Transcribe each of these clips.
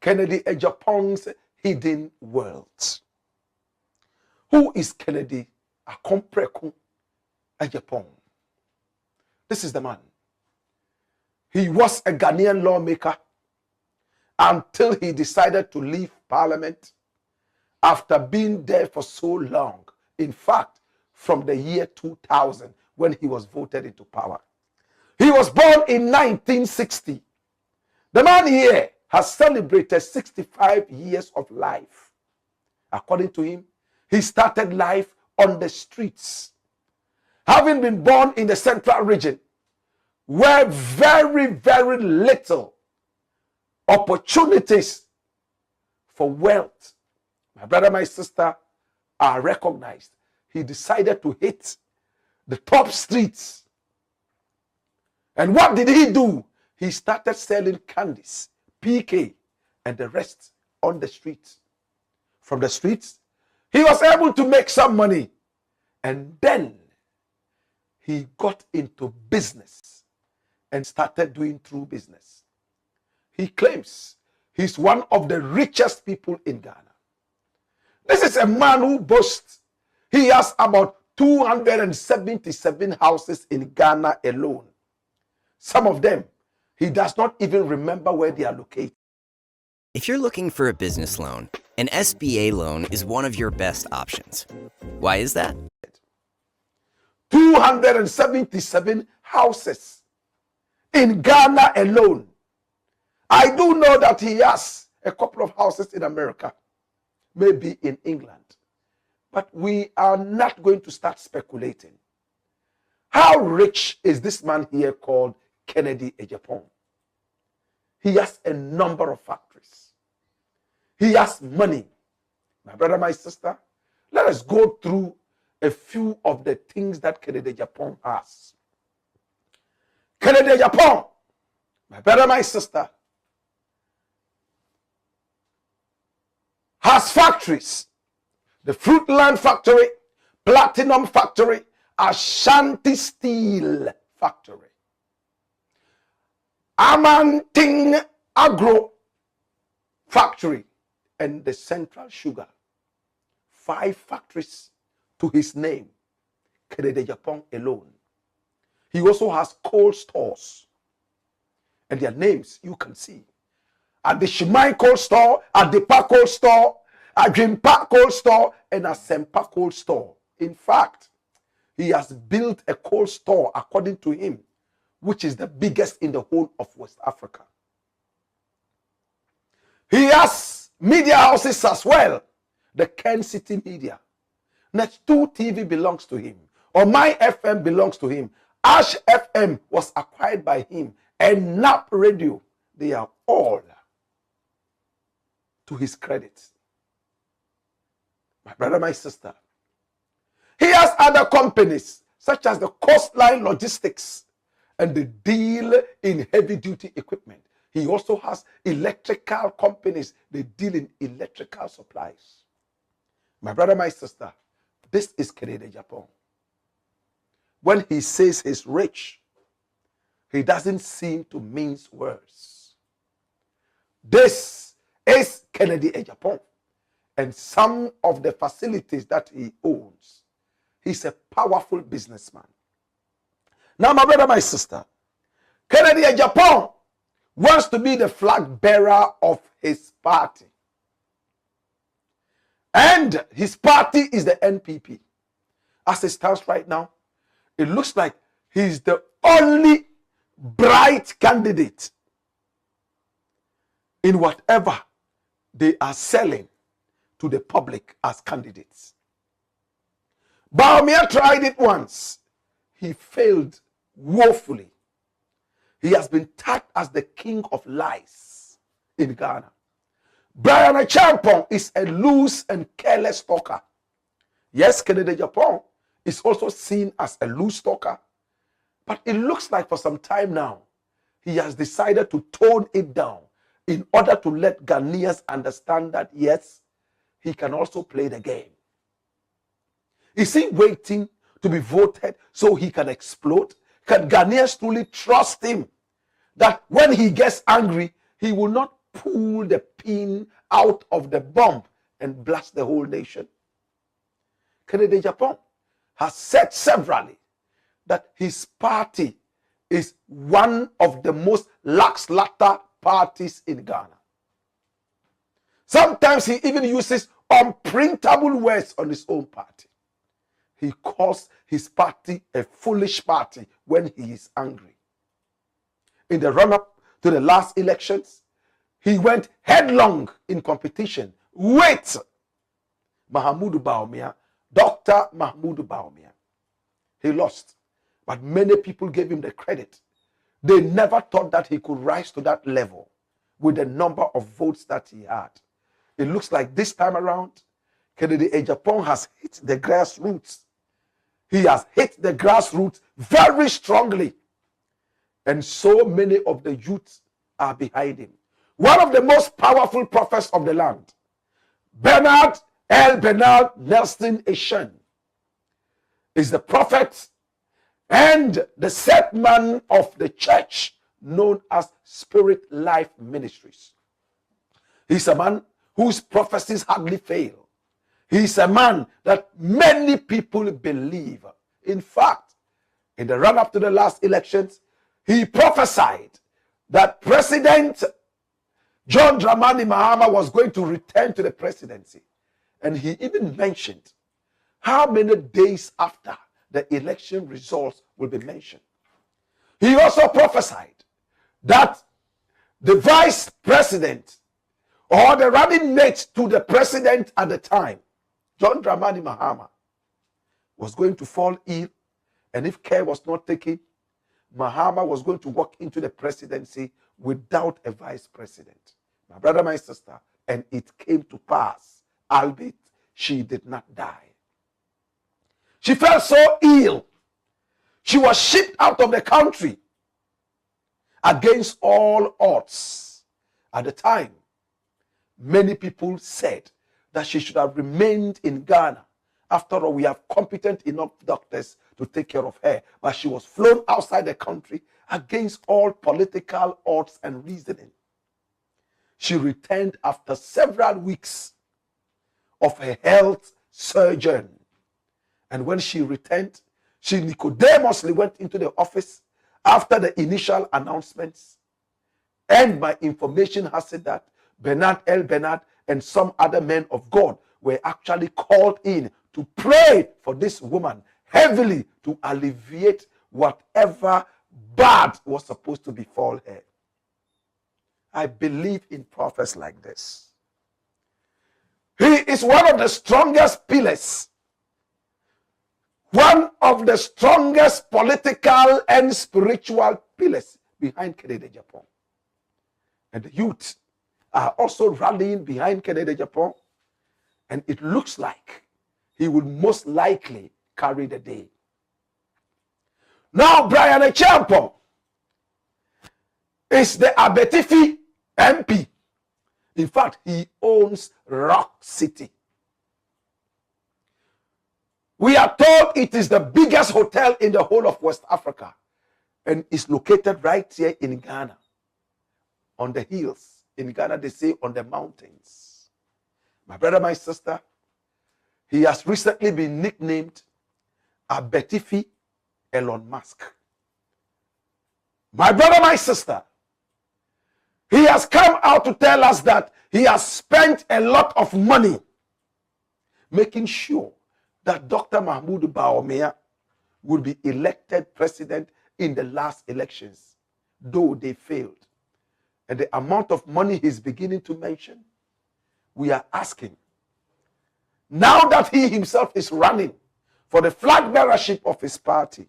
Kennedy Ejapong's hidden world. Who is Kennedy Akompreku Ejapong? This is the man. He was a Ghanaian lawmaker until he decided to leave parliament after being there for so long. In fact, from the year 2000 when he was voted into power. He was born in 1960. The man here has celebrated 65 years of life. According to him, he started life on the streets. Having been born in the central region, where very, very little opportunities for wealth, my brother, my sister, are recognized, he decided to hit the top streets. And what did he do? He started selling candies, PK, and the rest on the streets. From the streets, he was able to make some money. And then he got into business and started doing true business. He claims he's one of the richest people in Ghana. This is a man who boasts he has about 277 houses in Ghana alone. Some of them, he does not even remember where they are located. If you're looking for a business loan, an SBA loan is one of your best options. Why is that? 277 houses in Ghana alone. I do know that he has a couple of houses in America, maybe in England. But we are not going to start speculating. How rich is this man here called Kennedy Ejapong? He has a number of factories. He has money. My brother, my sister, let us go through a few of the things that Kennedy Ejapong has. Kennedy Ejapong, my brother, my sister, has factories. The Fruitland factory, Platinum factory, Ashanti Steel factory, Amanting Agro factory, and the Central Sugar. 5 factories to his name, Kennedy Ejapong alone. He also has coal stores, and their names you can see. At the Shimai coal store, at the Park coal store, at Jimpa coal store, and at Sempa coal store. In fact, he has built a coal store, according to him, which is the biggest in the whole of West Africa. He has media houses as well. The Ken City Media. Next 2 TV belongs to him. Or My FM belongs to him. Ash FM was acquired by him. And NAP Radio, they are all to his credit. My brother, my sister. He has other companies, such as the Coastline Logistics and the deal in heavy-duty equipment. He also has electrical companies. They deal in electrical supplies. My brother, my sister, this is Kennedy Ejapong. When he says he's rich, he doesn't seem to mince words. This is Kennedy Ejapong and some of the facilities that he owns. He's a powerful businessman. Now, my brother, my sister, Kennedy Ejapong wants to be the flag bearer of his party. And his party is the NPP. As it stands right now, it looks like he's the only bright candidate in whatever they are selling to the public as candidates. Bawumia tried it once. He failed woefully. He has been tagged as the king of lies in Ghana. Brian Achampong is a loose and careless talker. Yes, Kennedy Ejapong is also seen as a loose talker. But it looks like for some time now, he has decided to tone it down in order to let Ghanaians understand that, yes, he can also play the game. Is he waiting to be voted so he can explode? Can Ghanaians truly trust him that when he gets angry, he will not pull the pin out of the bomb and blast the whole nation. Kennedy Japan has said severally that his party is one of the most lax-latter parties in Ghana. Sometimes he even uses unprintable words on his own party. He calls his party a foolish party when he is angry. In the run-up to the last elections, he went headlong in competition with Mahmoud Bawumia, Dr. Mahmoud Bawumia. He lost, but many people gave him the credit. They never thought that he could rise to that level with the number of votes that he had. It looks like this time around, Kennedy Ejapong has hit the grassroots. He has hit the grassroots very strongly. And so many of the youths are behind him. One of the most powerful prophets of the land, Bernard Nelson Eshen, is the prophet and the set man of the church known as Spirit Life Ministries. He's a man whose prophecies hardly fail. He's a man that many people believe. In fact, in the run-up to the last elections, he prophesied that President John Dramani Mahama was going to return to the presidency. And he even mentioned how many days after the election results will be mentioned. He also prophesied that the vice president or the running mate to the president at the time, John Dramani Mahama, was going to fall ill, and if care was not taken, Mahama was going to walk into the presidency without a vice president. My brother, my sister, and it came to pass, albeit she did not die. She felt so ill. She was shipped out of the country against all odds. At the time, many people said that she should have remained in Ghana. After all, we have competent enough doctors to take care of her. But she was flown outside the country against all political odds and reasoning. She returned after several weeks of her health sojourn. And when she returned, she Nicodemously went into the office after the initial announcements. And my information has said that Bernard and some other men of God were actually called in to pray for this woman heavily to alleviate whatever bad was supposed to befall her. I believe in prophets like this. He is one of the strongest pillars, one of the strongest political and spiritual pillars behind Kennedy Japan. And the youth are also rallying behind Kennedy Japan, and it looks like he will most likely carry the day. Now, Brian Echampo is the Abetifi MP. In fact, he owns Rock City. We are told it is the biggest hotel in the whole of West Africa and is located right here in Ghana, on the hills. In Ghana, they say on the mountains. My brother, my sister, he has recently been nicknamed Abetifi Elon Musk. My brother, my sister, he has come out to tell us that he has spent a lot of money making sure that Dr. Mahmoud Bawumia would be elected president in the last elections, though they failed. And the amount of money he's beginning to mention, we are asking, now that he himself is running for the flag bearership of his party,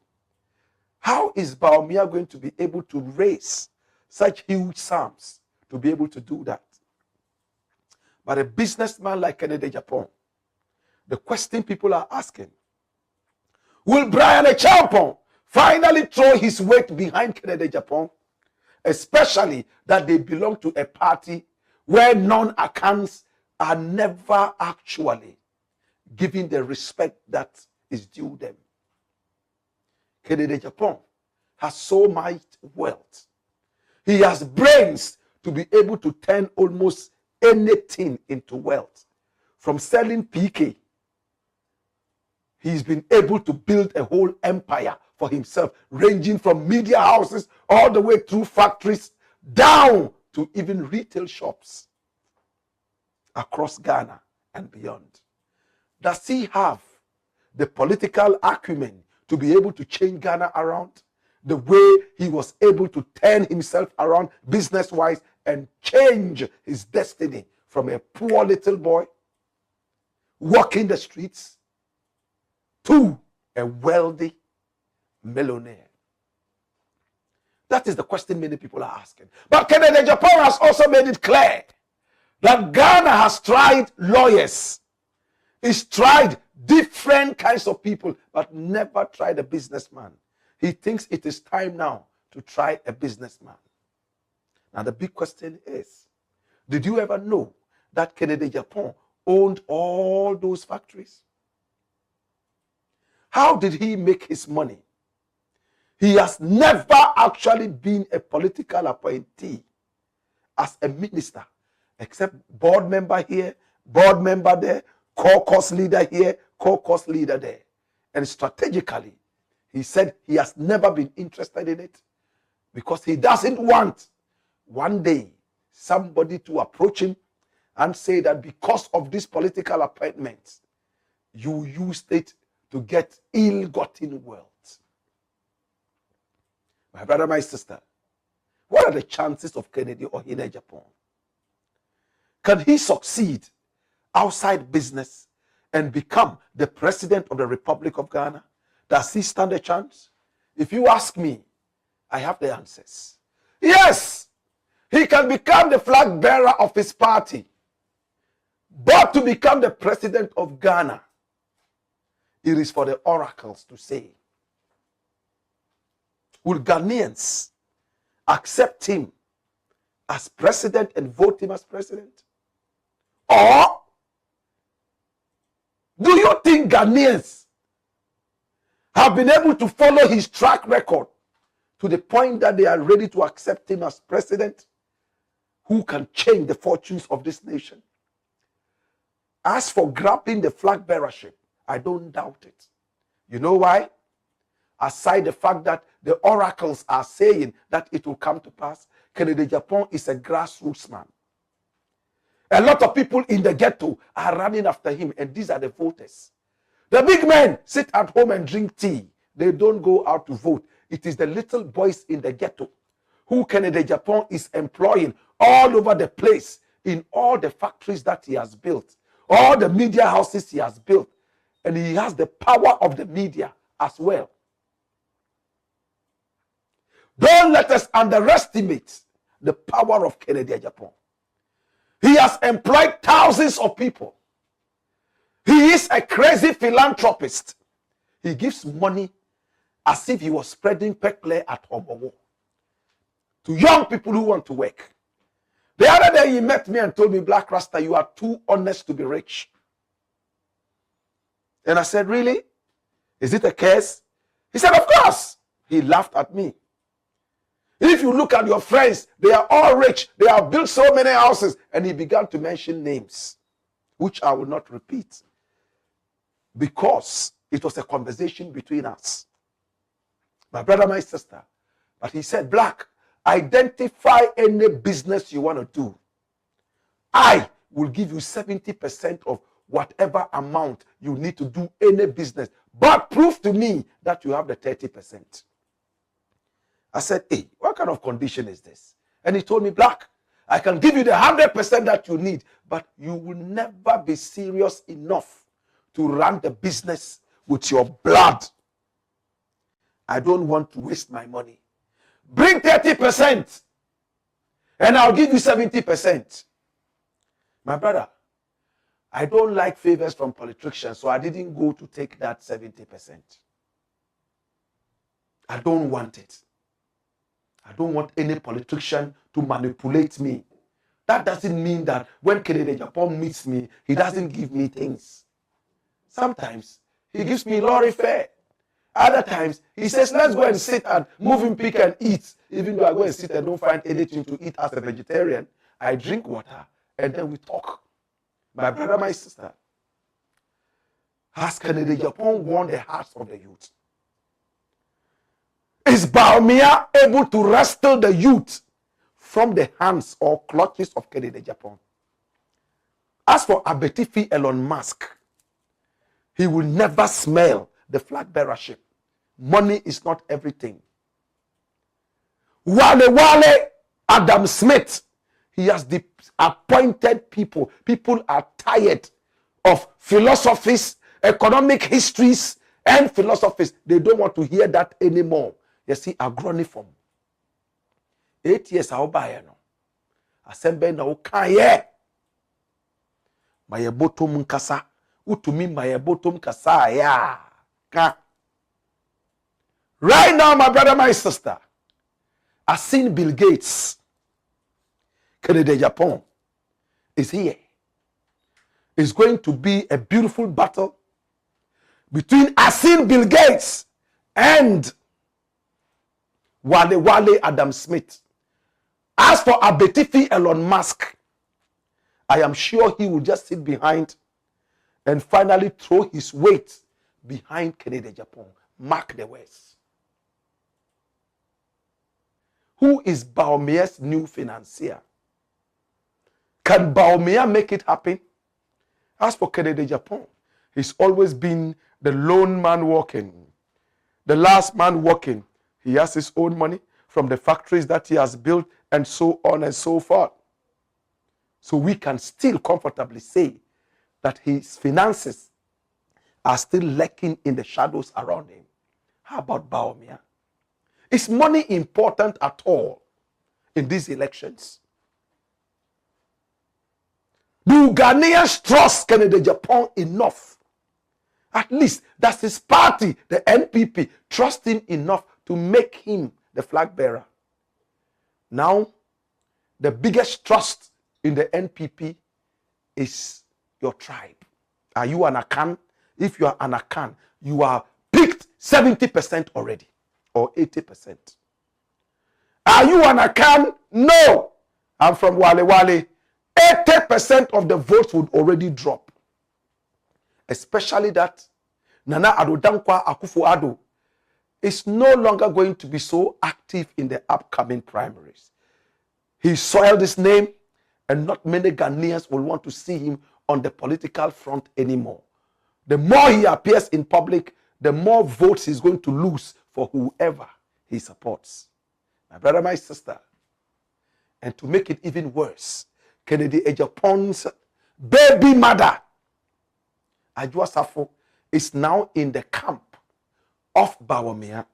how is Bawumia going to be able to raise such huge sums to be able to do that? But a businessman like Kennedy Japan, the question people are asking, will Brian Echampo finally throw his weight behind Kennedy Japan? Especially that they belong to a party where non-accounts are never actually given the respect that is due them. Kennedy Japan has so much wealth. He has brains to be able to turn almost anything into wealth. From selling PK, he's been able to build a whole empire for himself, ranging from media houses all the way through factories, down to even retail shops across Ghana and beyond. Does he have the political acumen to be able to change Ghana around the way he was able to turn himself around business-wise and change his destiny from a poor little boy walking the streets to a wealthy millionaire? That is the question many people are asking. But Kennedy Japan has also made it clear that Ghana has tried lawyers. It's tried different kinds of people, but never tried a businessman. He thinks it is time now to try a businessman. Now the big question is, did you ever know that Kennedy Japan owned all those factories? How did he make his money? He has never actually been a political appointee as a minister, except board member here, board member there, caucus leader here, caucus leader there. And strategically, he said he has never been interested in it because he doesn't want one day somebody to approach him and say that because of this political appointment, you used it to get ill-gotten wealth. My brother, my sister, what are the chances of Kennedy Ohene Japan? Can he succeed outside business and become the president of the Republic of Ghana? Does he stand a chance? If you ask me, I have the answers. Yes, he can become the flag bearer of his party. But to become the president of Ghana, it is for the oracles to say. Will Ghanaians accept him as president and vote him as president? Or do you think Ghanaians have been able to follow his track record to the point that they are ready to accept him as president who can change the fortunes of this nation? As for grabbing the flag bearership, I don't doubt it. You know why? Aside the fact that the oracles are saying that it will come to pass, Kennedy Japan is a grassroots man. A lot of people in the ghetto are running after him, and these are the voters. The big men sit at home and drink tea. They don't go out to vote. It is the little boys in the ghetto who Kennedy Japan is employing all over the place, in all the factories that he has built, all the media houses he has built, and he has the power of the media as well. Don't let us underestimate the power of Kennedy Japan. He has employed thousands of people. He is a crazy philanthropist. He gives money as if he was spreading pecle at Obowo to young people who want to work. The other day he met me and told me, Blakk Rasta, you are too honest to be rich. And I said, really? Is it a curse? He said, of course. He laughed at me. If you look at your friends, they are all rich. They have built so many houses. And he began to mention names, which I will not repeat, because it was a conversation between us. My brother, my sister. But he said, Blakk, identify any business you want to do. I will give you 70% of whatever amount you need to do any business. But prove to me that you have the 30%. I said, hey, what kind of condition is this? And he told me, Blakk, I can give you the 100% that you need, but you will never be serious enough to run the business with your blood. I don't want to waste my money. Bring 30% and I'll give you 70%. My brother, I don't like favors from politicians, so I didn't go to take that 70%. I don't want it. I don't want any politician to manipulate me. That doesn't mean that when Kennedy Japan meets me, he doesn't give me things. Sometimes he gives me lorry fare. Other times, he says, let's go and sit and moving pick and eat. Even though I go and sit and don't find anything to eat as a vegetarian, I drink water and then we talk. My brother, my sister, has Kennedy Japan won the hearts of the youth? Is Baumia able to wrestle the youth from the hands or clutches of Kennedy Japan? As for Abetifi Elon Musk, he will never smell the flag bearership. Money is not everything. Wale Adam Smith, he has appointed people. People are tired of philosophies, economic histories, and philosophies. They don't want to hear that anymore. You see, agroniform. 8 years I'll buy no. Assemble na ukaye. Maye bottom kasa. Utumi maye bottom kasa ya. Ka. Right now, my brother, my sister, I've seen Bill Gates. Kennedy Japan is here. It's going to be a beautiful battle between Asin Bill Gates and Wale Adam Smith. As for Abetifi Elon Musk, I am sure he will just sit behind and finally throw his weight behind Kennedy Japan. Mark the words. Who is Baumia's new financier? Can Baumia make it happen? As for Kennedy Japan, he's always been the lone man walking, the last man walking. He has his own money from the factories that he has built and so on and so forth. So we can still comfortably say that his finances are still lurking in the shadows around him. How about Baumia? Is money important at all in these elections? Do Ghanaians trust Kennedy Japan enough? At least that's his party, the NPP, trust him enough to make him the flag bearer. Now, the biggest trust in the NPP is your tribe. Are you an Akan? If you are an Akan, you are picked 70% already or 80%. Are you an Akan? No. I'm from Wale. 80% of the votes would already drop. Especially that Nana Addo Dankwa Akufo-Addo is no longer going to be so active in the upcoming primaries. He soiled his name, and not many Ghanaians will want to see him on the political front anymore. The more he appears in public, the more votes he's going to lose for whoever he supports. My brother, my sister, and to make it even worse, Kennedy Japan's baby mother, Ajua Safo, is now in the camp of Bawumia.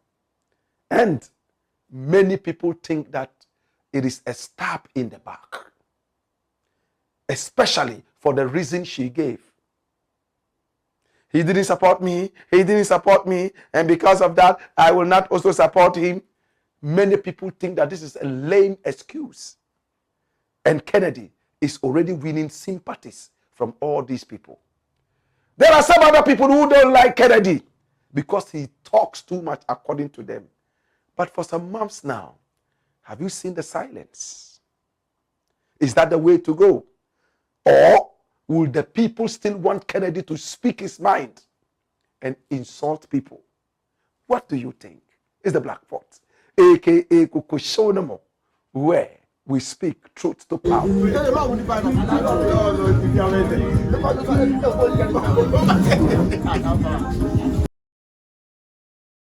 And many people think that it is a stab in the back. Especially for the reason she gave. He didn't support me, and because of that, I will not also support him. Many people think that this is a lame excuse. And Kennedy is already winning sympathies from all these people. There are some other people who don't like Kennedy because he talks too much according to them. But for some months now, have you seen the silence? Is that the way to go? Or will the people still want Kennedy to speak his mind and insult people? What do you think? It's the Blakk Pot, aka Kukushonamo, where we speak truth to power.